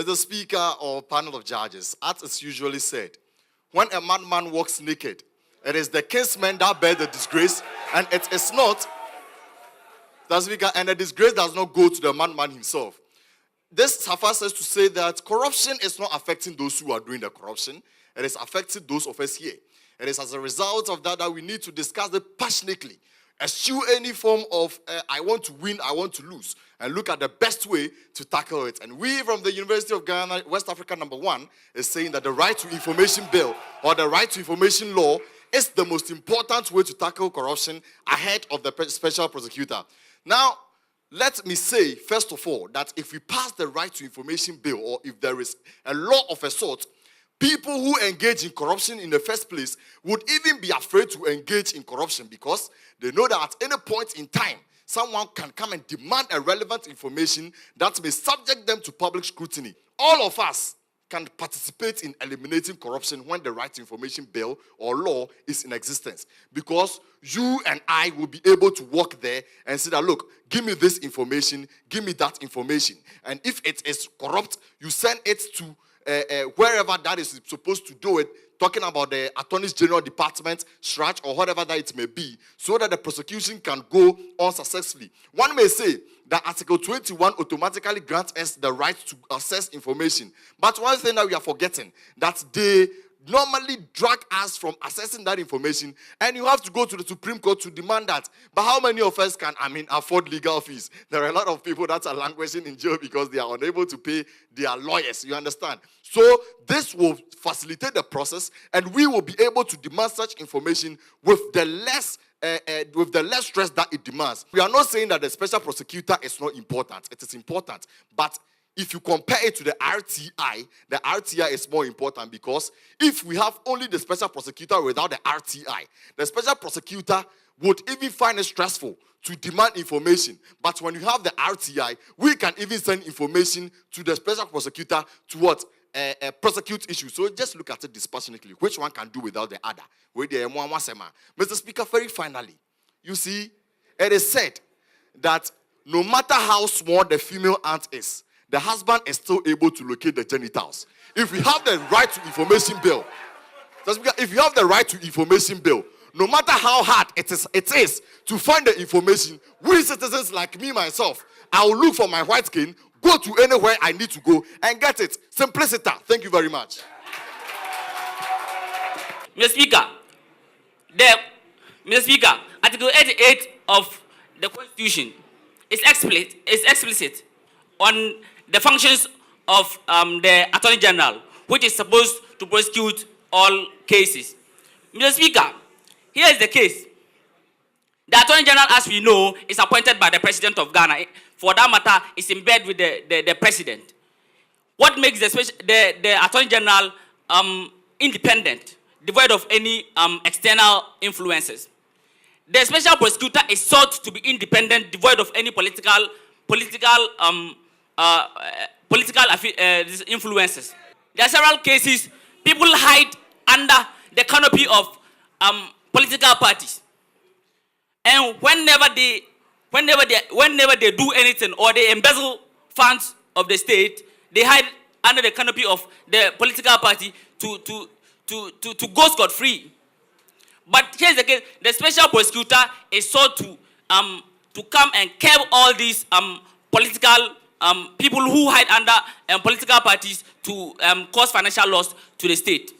Mr. Speaker or panel of judges, as is usually said, when a madman walks naked, it is the kinsmen that bear the disgrace, and it is not, Mr. Speaker, and the disgrace does not go to the madman himself. This suffices to say that corruption is not affecting those who are doing the corruption. It is affecting those of us here. It is as a result of that that we need to discuss it passionately. Eschew any form of I want to win, I want to lose, and look at the best way to tackle it. And we from the University of Ghana, West Africa #1, is saying that the right to information bill or the right to information law is the most important way to tackle corruption ahead of the special prosecutor. Now, let me say, first of all, that if we pass the right to information bill, or if there is a law of a sort, people who engage in corruption in the first place would even be afraid to engage in corruption because they know that at any point in time, someone can come and demand a relevant information that may subject them to public scrutiny. All of us can participate in eliminating corruption when the right to information bill or law is in existence. Because you and I will be able to walk there and say that, look, give me this information, give me that information. And if it is corrupt, you send it to wherever that is supposed to do it, talking about the Attorney General Department, SRAC, or whatever that it may be, so that the prosecution can go on successfully. One may say that Article 21 automatically grants us the right to access information. But one thing that we are forgetting, that they normally drag us from accessing that information, and you have to go to the Supreme Court to demand that. But how many of us can, afford legal fees? There are a lot of people that are languishing in jail because they are unable to pay their lawyers, you understand? So this will facilitate the process, and we will be able to demand such information with the less stress that it demands. We are not saying that the special prosecutor is not important. It is important. But if you compare it to the RTI is more important, because if we have only the special prosecutor without the RTI, the special prosecutor would even find it stressful to demand information. But when you have the RTI, we can even send information to the special prosecutor to what? Prosecute issues. So just look at it dispassionately. Which one can do without the other? Mr. Speaker, very finally, you see, it is said that no matter how small the female ant is, the husband is still able to locate the genitals. If we have the right to information bill, if you have the right to information bill, no matter how hard it is to find the information, we citizens like me, myself, I will look for my white skin, go to anywhere I need to go, and get it. Simplicity. Thank you very much. Mr. Speaker, Article 88 of the Constitution is explicit on the functions of the Attorney General, which is supposed to prosecute all cases. Mr. Speaker, here is the case. The Attorney General, as we know, is appointed by the President of Ghana. For that matter, is in bed with the President. What makes the Attorney General independent, devoid of any external influences? The Special Prosecutor is sought to be independent, devoid of any political influences. There are several cases people hide under the canopy of political parties, and whenever they do anything or they embezzle funds of the state, they hide under the canopy of the political party to go scot-free. But here's the case: the special prosecutor is sought to come and curb all these political people who hide under political parties to cause financial loss to the state.